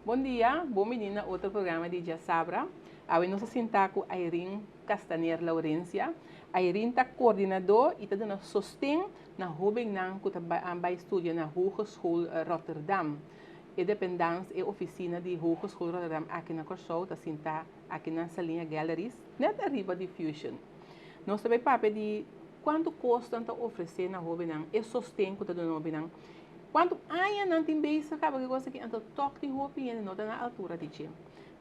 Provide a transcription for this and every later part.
Bom dia, bom menina, outro programa de Dia Sabra. Hoje nós sentamos com a Irene Castaner Laurencia. A Irene está coordenador e está dando sustento na jovem que está estudando na Hogeschool Rotterdam. E dependência é oficina de Hogeschool Rotterdam aqui na Corsol, está sentada aqui na salinha Galleries, net arriba de Fusion. Nós também para de quanto custa oferecer na jovem e sustento que está dando jovem. Quando ainda não tem bem, acaba que gosta que então toque de roupa e não está na altura de ti.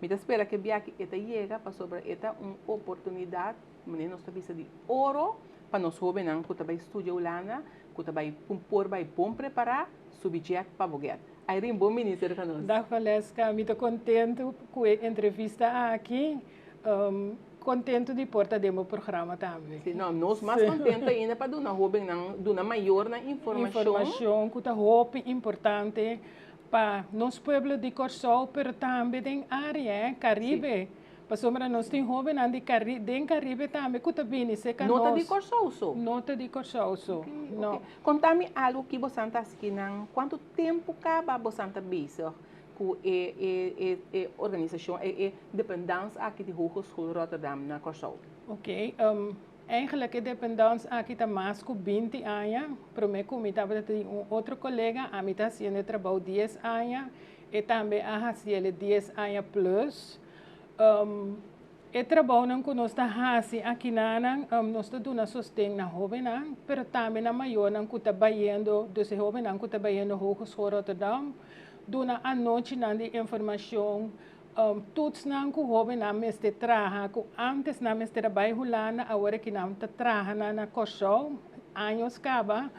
Me espera que viaje esta chega para sobre esta uma oportunidade, menino nós vista de ouro para nós jovens que também estudam Holanda, que também por vai bom preparar subjeto para bogar. Aí bom ministro que nós. Da Valesca, me estou contente com a entrevista aqui. Contente de porta do meu programa também. Sim, não, nós mais contentes ainda para dar jovem dar maior na informação que está roupa importante para nosso povo de Corsol, mas também tem área Caribe. Para sombra nós tem jovem de Caribe também que está bem se que nota de Corsol só. Nota de Corsol só. Okay. Conta-me algo que você está assistindo. Quanto tempo acaba você está bezig com a organização, a dependência aqui de Hogeschool Rotterdam na Corsol? Ok, eigenlijk a dependência aqui está mais que 20 anos. Para mim, como estava tem outro colega, a mim está fazendo trabalho 10 anos e também a fazendo 10 anos plus. O trabalho que nós estamos fazendo aqui nós estamos dando sustento na jovem, mas também na maior que está trabalhando, dos jovens que está trabalhando na Hogeschool Rotterdam. Dona a noite de informação, todos não que o jovem não mestre trabalha, que antes não mestre trabalho Holanda, agora que não está trabalhando na Corsol, anos acaba,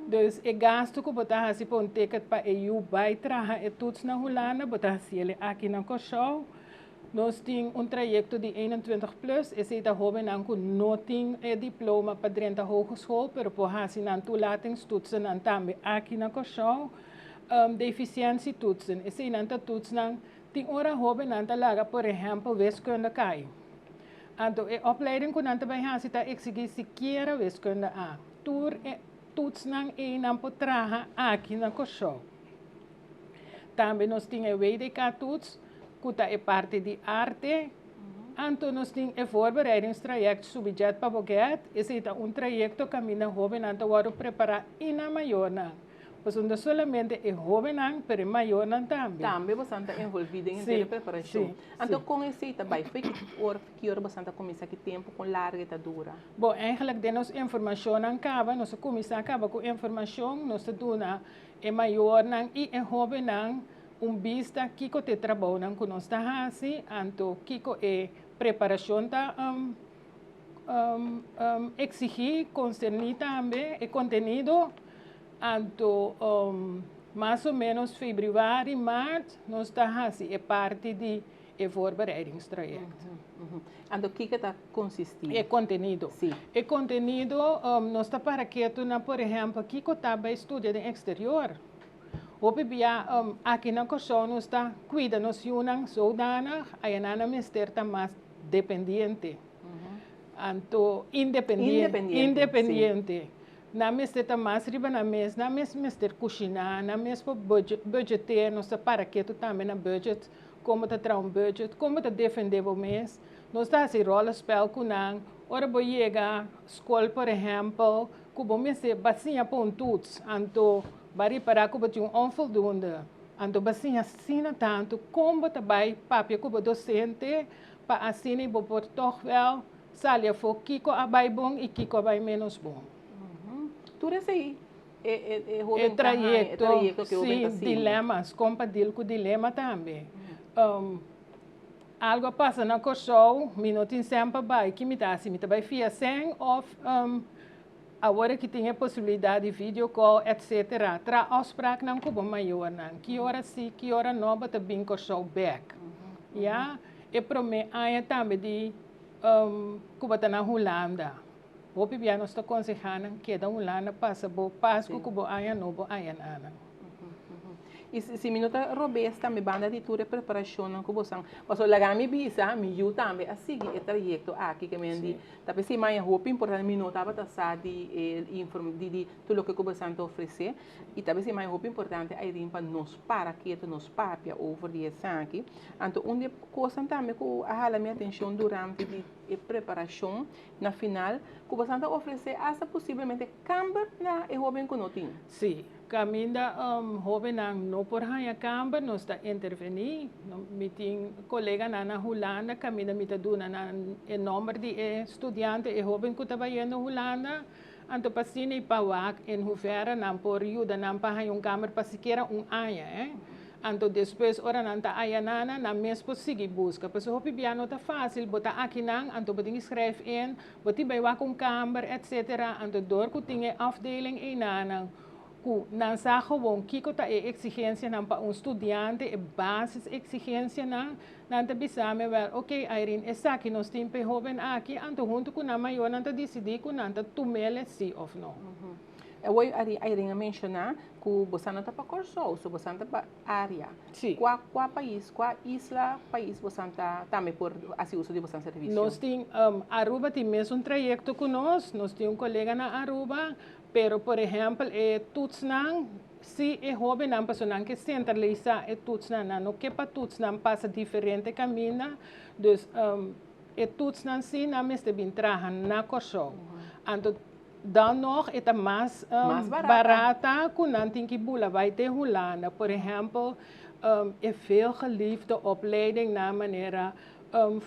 dus o gasto que botar assim para um ticket para EU vai trabalhar e todos na Holanda, botar assim aqui na Corsol. Nós temos trajecto de 21 plus, e se a jovem não tem diploma para dentro da hogeschool, mas por assim não toetsen também aqui na Corsol. Deficiência toetsen. E se não toetsen, tem hora jovem não laga, por exemplo, wiskunde cai. Então, a opleiding que não vai fazer está exigir sequer wiskunde A. Toetsen e não pode trabalhar aqui na Corsol. Também nós temos o WDK toets, que é parte de arte. Então, nós temos o voorbereidingstraject subjeto para boget. Esse é trajecto que a jovem não vai preparar e na maior. Pois não solamente é jovem, mas é maior também. Também você está envolvido em a preparação. Então, com esse trabalho, foi que hora você começa aqui tempo com larga e dura? Bom, eigenlijk de nossa informação acaba, nós começamos acaba com informação, nós duna é maior e é jovem vista que te trabalho com nós está assim, então que é preparação tá exigir concernir também é conteúdo. Então, mais ou menos fevereiro, março, nós estamos é parte de voorbereidingstraject. Então, o que está consistindo? É conteúdo. Sim. É conteúdo, nós estamos para que por exemplo, que estava estudando no exterior. Aqui na Corsol, nós estamos cuidando de uma zodanig, aí na ministério está mais dependente. Então, independente. Na mesa está mais riba na mesa cozinhar, na mesa budgetear, nós para que tu também na budget, como está trazer um budget, como está defender o mês, nós está assim rola spel com não, ora vou chegar escola por exemplo, que vou me ser bacia pontos, então bari para que vou onvoldoende, então bacia assina tanto, como também papel que vou docente, para assim vou por toch wel, salia for kiko abai bom e kiko abai menos bom. Tudo isso aí é trajeto, sim, dilemas, compartilhar com dilema também. Algo passa na Corsol, me não tem sempre vai, que me dá assim, me também fia sem, ou agora que tem a possibilidade de video call, etc. Tra afspraak não como maior, não. Que hora sim, que hora não, mas também Corsol back. Ja, e para mim, aí também de que na Holanda. Hopi bia nós está aconselhando que da Holanda passa bo Páscoa que bo aia no bo aia nana. E se minuta robesta, me banda de toda preparação não cubosan. Mas o lagami bisa, me yu também a seguir o trajeto aqui que me andi. Tapi se mais roupa importante minuta para passar de tudo que cubosan te oferecer. E também se mais roupa importante aí rim para nos para que tu nos papia over de aqui. Então onde coisa também que a hala minha atenção durante a preparação na final, cubosan te oferecer hasta possivelmente camber na e roupa que não tem. Sim. Caminda jovem não por hanya camber nos está intervenir meeting colega na Holanda caminda mita duna na o número de estudante e jovem que trabalhando na Holanda anto pasini pawak em hoeverre não por ajuda não para hanya camber para sequer ano anto depois ora nanta ayanana na mesmo seguir busca porque hopi biano tá fácil bota aqui não anto boting escreve in boti bij wak camber etc anto door ku tinge afdeling inanang não sa gewoon kiko ta exigência não para estudante e basis exigência não te bisame wel ok Irene essa aqui nós temos pe jovem aqui anto junto com na maior não te decidir com não te tomele sim ou não eu vou Irene mencionar que você não está para Corsol, você não está para área. Sim. Qual país, qual isla, país você está também por assim uso de você serviço? Nós temos Aruba tem mesmo trajeto conosco, nós temos colega na Aruba. Pero, por exemplo, tutsnang, se é jovem não pessoa que centraliza tutsnang, não que para tutsnang passa diferente caminho, então tutsnang se não mesmo bem trabalhar na Kosovo. Então, dan nog é mais barata que não tem que bula vai ter Holanda. Por exemplo, é veel geliefde opleiding na maneira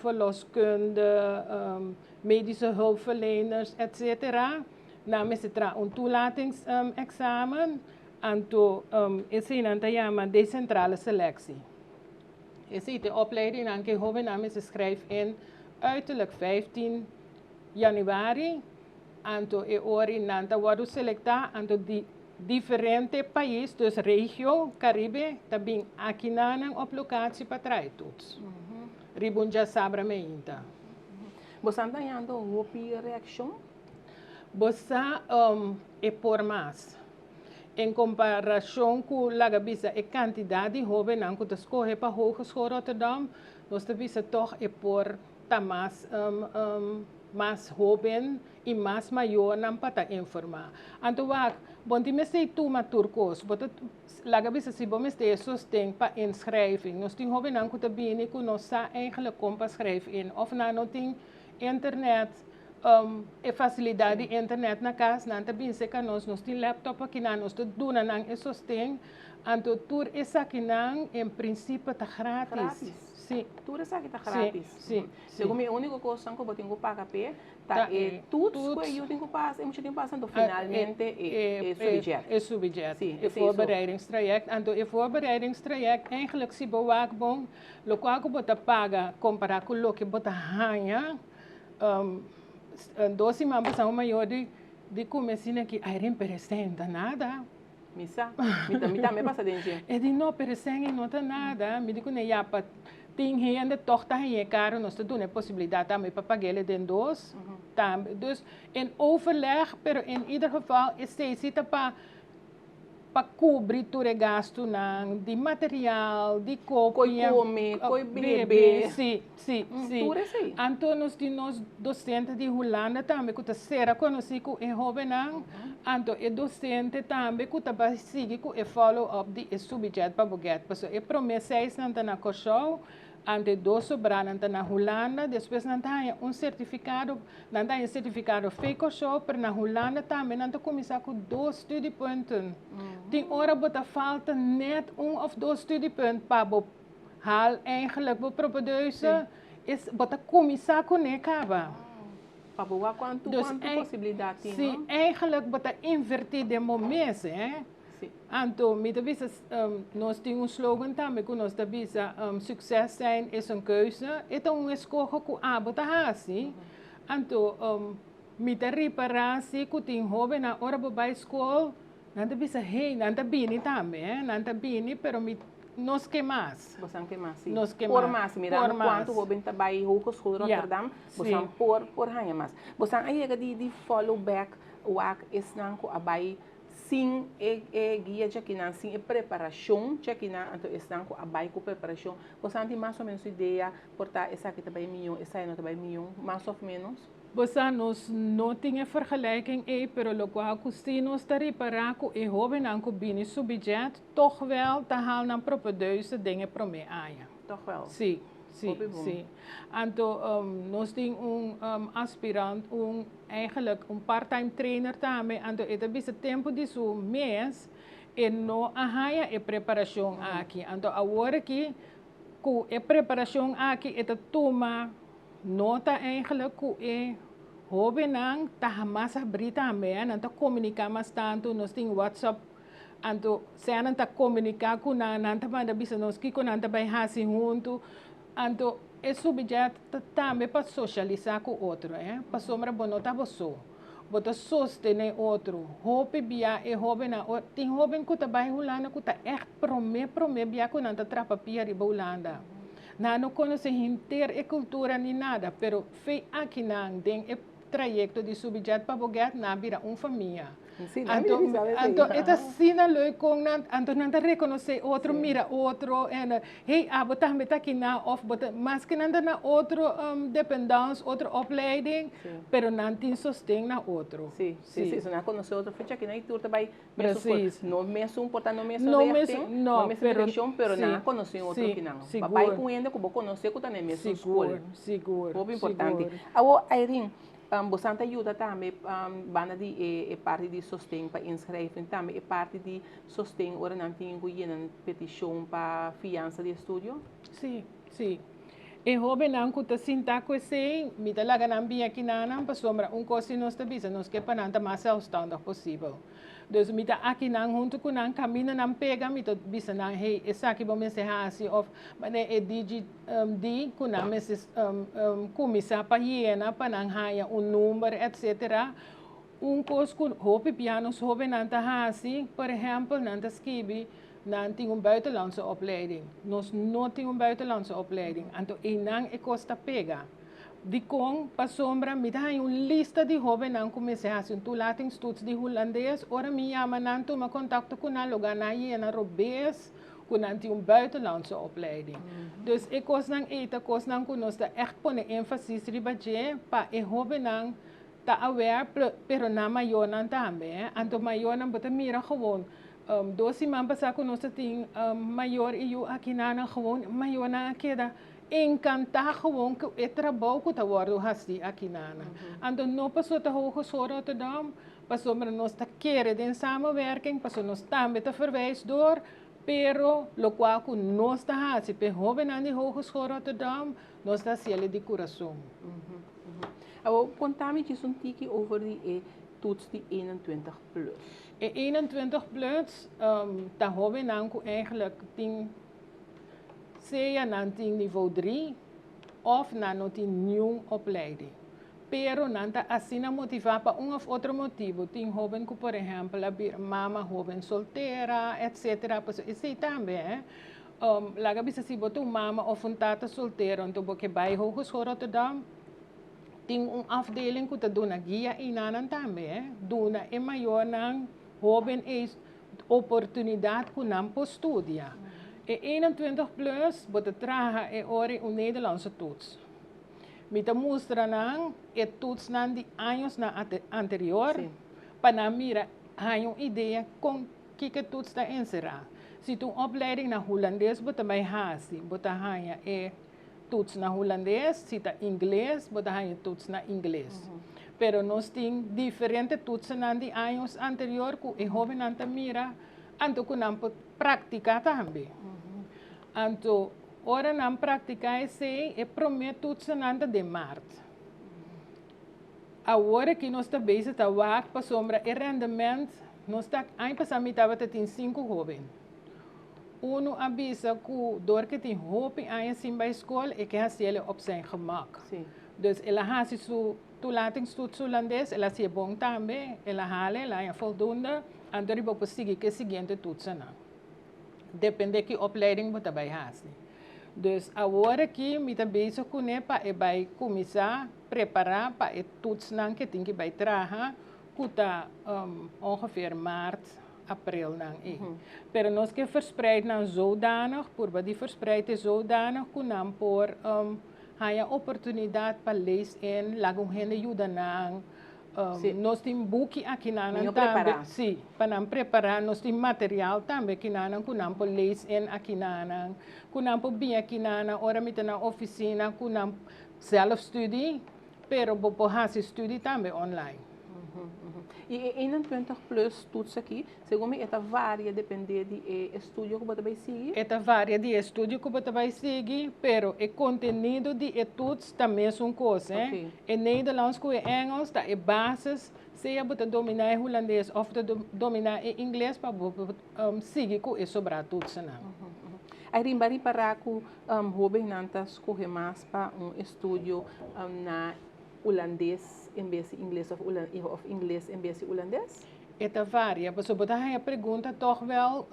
verloskunde, medische hulpverleners, etc. Namens het een toelatingsexamen en toen is een decentrale selectie. Is de opleiding aan de hoven namens schrijft in uiterlijk 15 januari en toen is ori nanta wordt selecta en toen die differente países, dus regio Caribe, tabing akinanang op locatie patraitoets. Ribunja sabra meinta. Você está tendo uma reação? Você é por mais. Em comparação com a gabisa e quantidade de jovens que escolhe para a Hogeschool Rotterdam, nós temos toch é por mais jovem e mais maior para informar. Então, bom, time sei tu maturcos, a gabisa se bom este sustém para inschrijving. Nós temos jovens que também que nós eigenlijk como para schrijven, of não tem internet. Facilidade de internet na casa, não também se que nós temos laptop aqui na nós tudo na não é sustém, então tudo isso aqui não em princípio está grátis. Sim. Tudo isso aqui está grátis. Sim. Segundo a única coisa que eu tenho que pagar tá tudo que eu tenho que passar, eu tenho passando finalmente é subjeto. Sim, é voorbereidingstraject. Então é voorbereidingstraject eigenlijk se bewaak bom, lo qual que você paga comparar com o que você ganha. Doce mambas são maior de começar que aí não representa nada. Misa, me também passa dentro. É de não representa não tá nada. Me digo nem já para tem gente torta aí caro nós temos a possibilidade também para pagar ele dentro dos. Também, dus em overleg, pero in ieder geval is steeds para cobrir todo o gasto de material, de copia, coi bebê. Sim. Tudo assim. Então, nós temos docentes de Holanda também, que será conhecido em jovem. Então, é docente também que está seguir com o follow-up de subjeto para o budget. Porque é promessa na Kosovo, ante dois sobrados na Holanda, depois não tem certificado fake show, mas na Holanda também não começar com 2 studiepunten. Tem hora que falta net 1 of 2 studiepunten para hal eigenlijk para produzir, is bota começar com necaba. Para boa quanto possibilidade tem? Sim, eigenlijk bota invertir de momento, Então, nós temos slogan também que nós temos sucesso zijn is een keuze. Então, escolha que bota assim. Então, met reparatie que tem jovem na hora para escola, não temos não temos também, não temos, pero nós que mais. Você que mais, sim. Nós que por mais. mais, mirando quanto jovem está aí Hogeschool Rotterdam, você por hanya mais. Você aí de follow back o é não que abai sim guia de aqui na sim preparação de aqui na então estão com a bike preparação você tem mais ou menos ideia portar essa aqui também milhão essa aí não também milhão mais ou menos Bossa nos não tinha vergelijking pero lo qual custi nos te reparar com e jovem não com bini subjet toch wel te halen naar propeduise dingen pro me aia. toch wel Sim, sim, sim. Então, nós temos aspirant, eigenlijk part-time trainer também. Então, é também tempo de seu mês e não a preparação aqui. Então, agora que com a preparação aqui, é toma nota eigenlijk ku e hobe nang tahamasa brita também, então comunicar mais tanto, nós temos WhatsApp. Anto se nanta comunicar com nanta manda bisa nos que com nanta vai hasi junto anto é subjeto também para socializar com outro para sombra bonota você bota sostener outro hope bia e hobe na tem hobe que tá vai hulanda que tá prome bia com nanta trapa pia riba hulanda não conhece inter e cultura ni nada pero fei aqui não tem e trajecto de subjeto para bogar na vira família. Então, esta cena leuk com então não reconhecer outro mira outro e hey botar meta aqui na of botar mas que não na outro dependência outra opleiding pero não tem sustento na outro sim não conhecer outro fecha aqui na e tudo vai não mesmo portar não mesmo não mesmo pero não conhecer outro que não papai com ele que vou conhecer que tá na mesma escola seguro muito importante Irene você ajuda também banda de parte de sustento para inscrever também é parte de sustento ora não tem uma petição para fiança de estudo sim e hobe não que sinta que sei me dá lá ganhar bem aqui não para sombra coisa nós te bisa nós que para não mais self-standard possível dus me dá aqui não junto com não caminho não pega me dá bisa não hey essa aqui vamos encerrar assim of mas é digi di com não esses começar para hiena para não haya número etc coisa que hobe pianos hobe não tá assim por exemplo não tá escrever não tem buitenlandse opleiding. Nós não temos buitenlandse opleiding. Então, não é costa pega. De com, para sombra, me dá uma lista de jovens que comecei a fazer toelating estudos de holandês. Ora, me chama, não toma contato com a lugar na hiena robês, que não tem buitenlandse opleiding. Dus, é coisa não é, coisa não que nós echt põe ênfase para o jovem não tá aware, pero na maior não também. Então, maior não bota mira gewoon. 2 semanas passar com nós tem maior e eu aqui na gewoon maior na queda encantar gewoon que é trabalho que tá guardo assim aqui na então não passou tá hogeschool Rotterdam passou mas nós tá querer de samenwerking passou nós também tá verwijs door pero lo qual que nós tá assim pe jovem na de hogeschool Rotterdam nós tá cielo de coração conta-me disso tique over die toets die 21 plus. En 21 plus, de jovem não eigenlijk tem seja não tem nível 3 of não tem nenhuma opleiding. Pero não tá assim na motivar para of outro motivo. Tem jovem que, por exemplo, a mama jovem solteira, etc. Isso também, laga bisa si boto mama of tata solteiro, então porque vai hogeschool Rotterdam. Tem afdeling que está dando guia e nanan também, dona é maior não jovem é oportunidade que não pode estudar. E 21 plus, bota traga é hora Nederlandse toets. Me te mostra não é toets não de anos na anterior, para mira há uma ideia com que toets está encerrado. Se tu opleiding na holandês, bota mais hasi, bota hanya é toets na holandês, se está inglês, bota hanya toets na inglês. Pero nós temos diferentes toets na de anos anterior que o jovem não mira, anto que não pode praticar também. Anto ora não praticar esse é prometo toets na de março. Agora que nós estamos bezig te wachten para sombra e rendimento, nós estamos aí para saber que tem 5 jovens. Uno avisa que door que tem roupa aí assim bij school e que ele op zijn gemak. Dus ela has su toelatingsstoets Holandees, ela se bom também, ela hale, ela é voldoende, en dan riba seguir que seguinte toetsen na. Depende que opleiding moet daarbij has. Dus agora que me tá bezig com para vai começar preparar para o toetsen que tem que vai traga, kuta ongeveer maart, april nang Pero nos que verspreid na zodanig, por die verspreid is zodanig, kunam por haya oportunidad para lees in, lagong hende yuda nang nós temos buki aqui na também, sim, para não preparar, nós temos material também que na não kunam por leis em aqui na kunam por bem aqui na hora mita na oficina kunam self study, pero bo por hasi study também online. E 21 plus toets aqui, segundo me, varia depende de estúdio que você vai seguir? Varia de estúdio que você vai seguir, pero o conteúdo de toets também é uma coisa. Okay. Em Nederlands com Engels, tá é bases, seja você dominar o holandês ou você dominar o inglês para seguir com isso sobre a toets. Aí rimbari para que jovem nanta escolher mais para estúdio na holandês em vez de inglês of inglês em vez de holandês? Varia, mas você a pergunta toch wel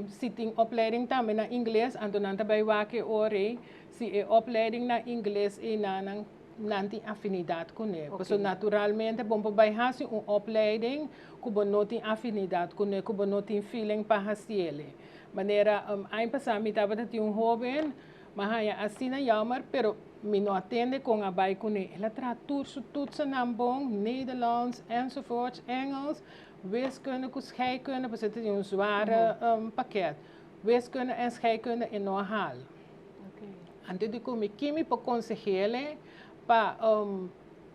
se tem opleiding também na inglês, então não também vai que ore se é opleiding na inglês e não tem afinidade com ele. Okay. Naturalmente, bom para fazer uma opleiding que não tem afinidade com ele, que não tem feeling para fazer ele. Maneira, aí passar me estava de jovem, mas assim é jammer, pero me não atende com a bij com ele. Ela traduz toetsen naar bom, Nederlands enzovoort, Engels, wiskunde, scheikunde, we zitten in een zware pakket. Wiskunde en scheikunde in no haal. En dit kom ik kimi voor conseguirle para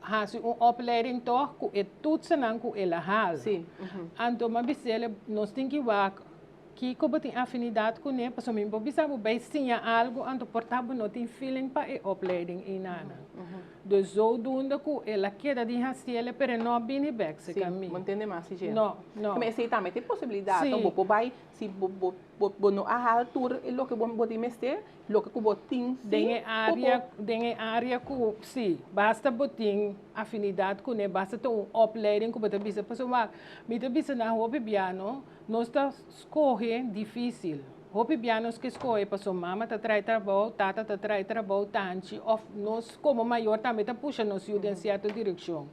hacer uma opleiding toch, ku het toetsen en ku ela haal. Sim. Então, mas bisele nós tem que que como tem afinidade com ele, para mim, precisamos bem sim algo, então portável não tem feeling para a opleiding em nada. Dus zodoende que ela queda de raciele, pero não bem back se caminho. Mantém mais gente. Não. Mas esse também tem possibilidade. Então, você vai, se você não a altura, é o que você pode mexer, o que você tem. Tem área que, sim, basta botar afinidade com ele, basta ter uma opleiding que você precisa. Pessoal, me precisa na hobby piano, não está escolher difícil. Hopi pianos que escolhe, passou mama tá trai trabalho, tata tá trai trabalho, tanti, of nós como maior também tá puxa nos em certa direção.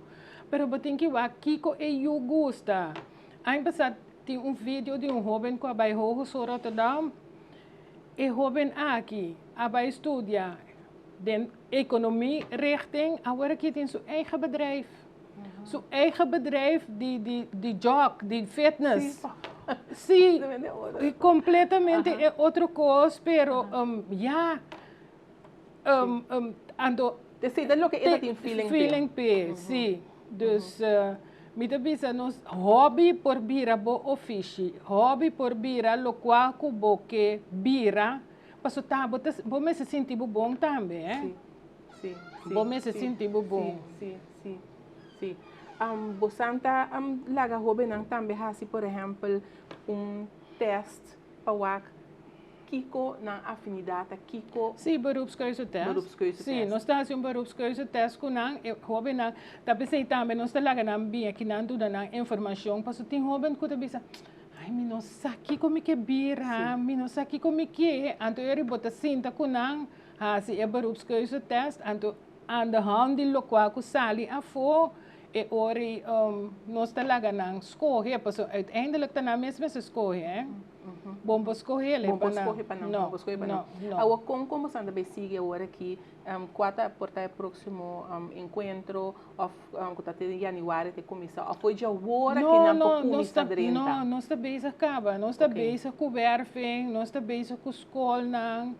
Pero tem que ver Kiko e eu gosta. Aí passar tem vídeo de jovem que vai hoje sobre Rotterdam. E jovem aqui, vai estudar de economie richting, agora que tem seu eigen bedrijf. Zijn eigen bedrijf, die jog, die fitness. Sim, completamente é outra coisa, pero ando decide lo que ela tem feeling pe, sim. Dus me bisa nos hobby por bira bo offici, hobby por bira lo qual cubo que bira, passo tá bo me se sentir bom também, eh? Sim. Bo me se sentir bom. Sim. Bosanta laga hobe nang também hasi, por exemplo, teste para Kiko na afinidade Kiko. Sim, beroepskeuzetest. Sim, nós temos beroepskeuzetest com nang hobe nang tapi sei também nós laga nang bem aqui nang tudo nang informação, passo tem hobe que bisa ai mi não sabe como que bira, mi não sabe como que, então eu bota cinta com nang hasi beroepskeuzetest, então aan de hand die lokwa ku sali afo e ori nós talaga nang escolher, paso uiteindelijk na mesmo se escolher, bom escolher, não. Agora como você anda sigue agora aqui, quatro porta próximo encontro of que em janeiro te começa, foi de agora que não começa dentro. Não, nós está bezig acaba, nós está bezig com werving, nós está bezig com escola nang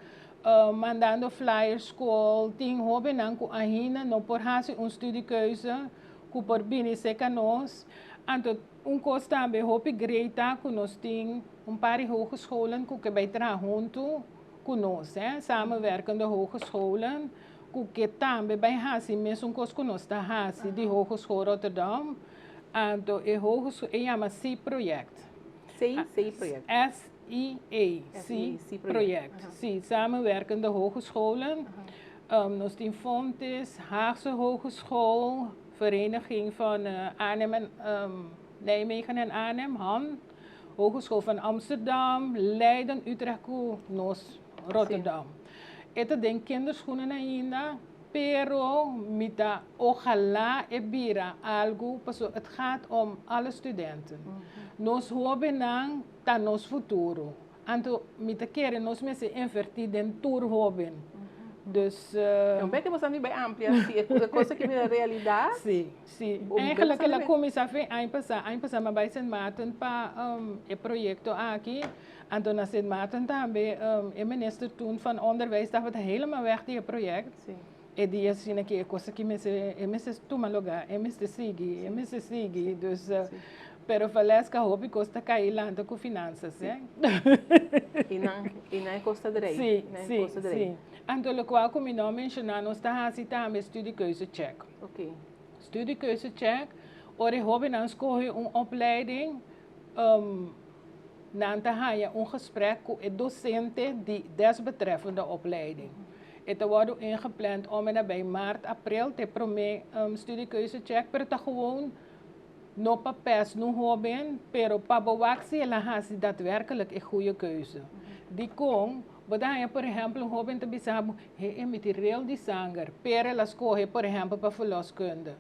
mandando flyers school, tem hobby nang ku ahina no por hasi studiekeuze ku por bini seca nós. Então coisa também hobby greita ku nós tem paar hogescholen ku que vai trabalhar junto com nós, samenwerkende hogescholen ku que também vai hasi mesmo coisa ku nós tá hasi de Hogeschool Rotterdam. Então hogeschool chama C-project. C-project. SIA-project. Sim, samenwerkende hogescholen. Nós temos Fontes, Haagse Hogeschool, Vereniging van Arnhem en Nijmegen en Arnhem, Han, Hogeschool van Amsterdam, Leiden, Utrecht, Nos, Rotterdam. Het denk kinderschoenen ainda, pero mita, ojalá ebira algo, pues het gaat om alle studenten. Nos hoben ta nos futuro. Anto mita querem nos mensen invertir in tour hoben. Dus Também que você não vai ampliar a coisa que é a realidade. sim, sim. Eigenlijk ela começa a ver ano passado mas vai ser maten para o projeto aqui. Anto na ser maten também o minister toen van onderwijs dat we het helemaal weg die project. Sim. E die assim que é coisa que me se toma lugar, me se sigue, dus pero falece que a hobby costa cair lá com finanças, né? E não custa direito. Sim, sim. Então, o qual como nós mencionamos, nós estamos também studiekeuze check. Ok. Studiekeuze check, ore hobby dan escolhe opleiding, dan te gesprek met de docente die desbetreffende opleiding. Het wordt ingepland om en bij maart, april te promen studiekeuze check, maar het gewoon no papers no hoben, pero para bewaken la hasi daadwerkelijk een goede keuze. Die kon, badaya por exemplo, hoben te bisabo, he materieel die zanger, pero las coge por exemplo para verloskunde.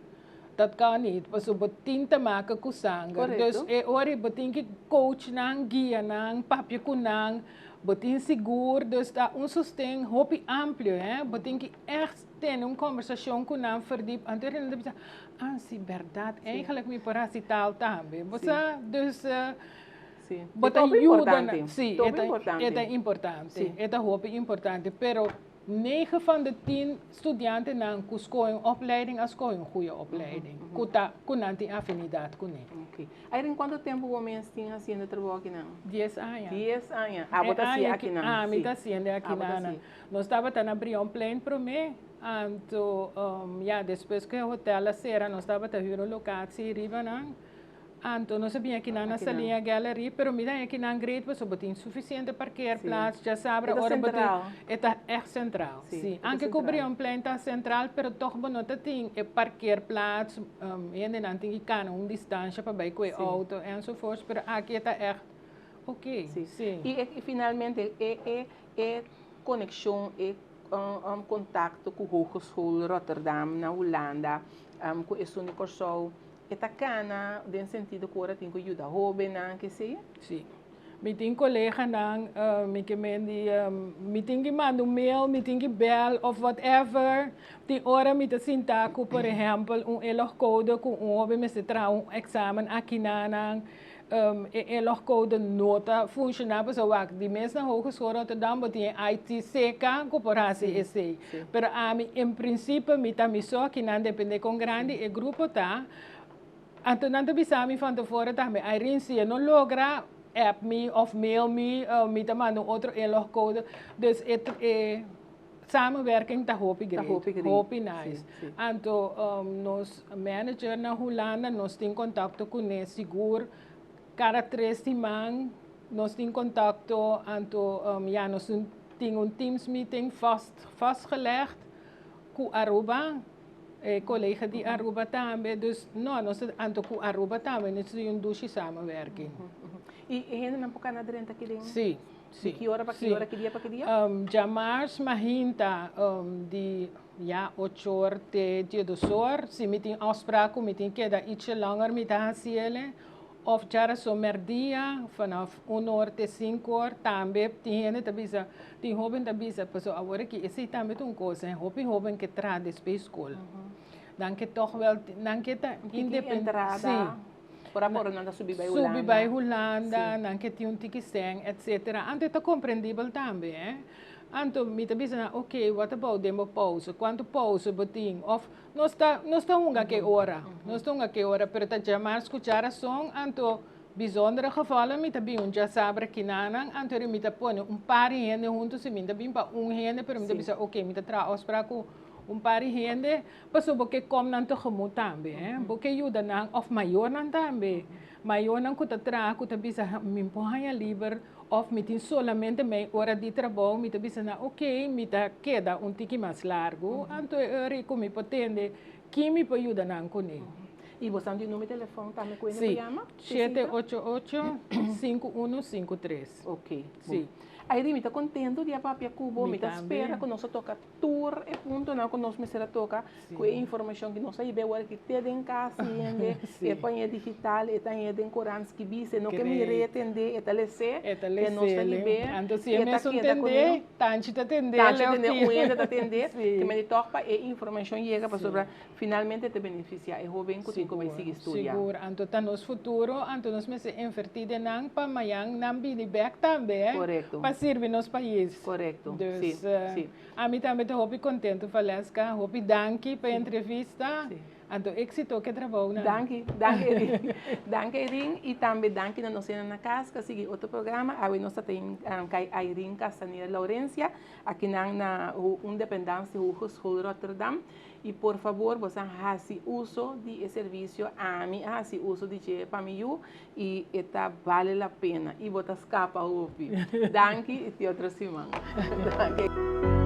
Dat kan niet, want ze betin te maken met zanger. Dus ori betin ki coach nang, guia nang, papje kunang, betin seguro, dus dat sustento hopi amplio, hè? Betin ki echt ten conversação com nang verdiep. Anterior dat sim, verdade. Eigenlijk mi porasi taal também. Você, dus sim. Bota ajuda, sim, é importante. É importante, pero 9 van de 10 studenten na een opleiding als een goede opleiding. Com afinidade com ele. Ok. Aí em quanto tempo o homem tinha haciendo trabalho aqui não? 10 anos. 10 anos. Ah, você está aqui não? Ah, me está haciendo aqui não. Nós estava na Brion Plain para mim. Então, depois que o hotel era, nós estava na huur locatie riba não. Então, nós sabíamos que na salinha galeria, pero mira aqui na grade, você botou insuficiente parkeerplaats, já sabe, ora central. Está echt centraal. Sim. Anche cobrir um plano está central, pero toch bonota tem parkeerplaats, en dan tem que cana distância para ir com o auto enzovoorts, pero aqui está echt ok. Sim. E finalmente é conexão, contato com o Hogeschool Rotterdam na Holanda, com esse curso. Eta cana, den sentido que ora tem que ajudar jovem, que sei? Sim. Me tem colega nang, me que me tem que mandar mail, me tem que bel of whatever. Tem hora me te sinta que, por exemplo, elogcode com jovem me se traz examen aqui nang. Elogcode nota funcionava so wak. Die mensen na Hogeschool Rotterdam botem IT seca corporatie esse. Pero a mim, em princípio, me tá me só que não depende com grande e grupo tá. Então, não te van tevoren também. Irene, se não logra, app me of mail me, me te manda outro inlogcode. Dus samenwerking tá hopi great. Hopi nice. Então, nos manager na Holanda, nós tem contato com ele seguro. Cada 3 semanas, nós tem contato. Então, nós tem Teams meeting vastgelegd com Aruba. Collega die Aruba também, dus nós anto com Aruba também, nós temos samenwerking. E ainda não pode na dentro aqui dentro? Sim. De que hora para que hora, que dia para que dia? Jamars mahinta de 8 horas de 2 horas, se me tem afspraak, me tem que dar ietsje langer met haar of jara zomerdia vanaf 1 uur tot 5 uur também tem tabisa tem hoben tabisa paso agora que esse também tem coisa hoben que traz de escola dan que toch wel dan que tá independente por amor não subir by Holanda dan que tem tiki seng etc. Ante tá compreendível também Anto me tabisa ok, what about demo pausa? Quanto pausa boting? Of nós tá unga que hora. Nós tá unga que hora, pero tá chamar escuchar a som, anto bijzondere gevallen me tabi já sabe que nanang, anto me tá põe par gente juntos se me tabi pa gente, pero me tabisa ok, me tá tra afspraak par gente, paso porque kom nan tegemoet também, porque ajuda nang of maior nan também. Maior nang kuta tra, kuta bisa me põe lieber of me tem solamente meia hora de trabalho, me bisa na ok, me tá queda tiki mais largo, anto rico me potende, que me pode ajudar nang com ele. E você tem o número de telefone também com ele? Sim, 788-5153. Ok. Sim. Aí me tá contento de papia cubo, me tá também. espera que nós toca tour e ponto não que nós me será toca com a informação que nós aí be que ter em casa e panha digital e tem em corans que bise no que me retende e talese que nós tá libe então se é mesmo entender tanto te atender tanto entender o ainda tá atender que me toca e informação chega para sobre finalmente te beneficiar e bem que tu vai seguir estudar seguro então nos futuro então nós me se invertir não para amanhã não bini back também correto para servir nos países correto dus a mim também estou muito contente Valesca muito danke para a entrevista então éxito que trabalho danke Irene e também danke na nossa na casa que sigue outro programa aí nós tem a Irene Castanheira Laurencia aqui na Independência Hogeschool Rotterdam e por favor você faça uso de serviço a mim faça uso de para mim e está vale a pena e você escapa o danke e te outra semana danke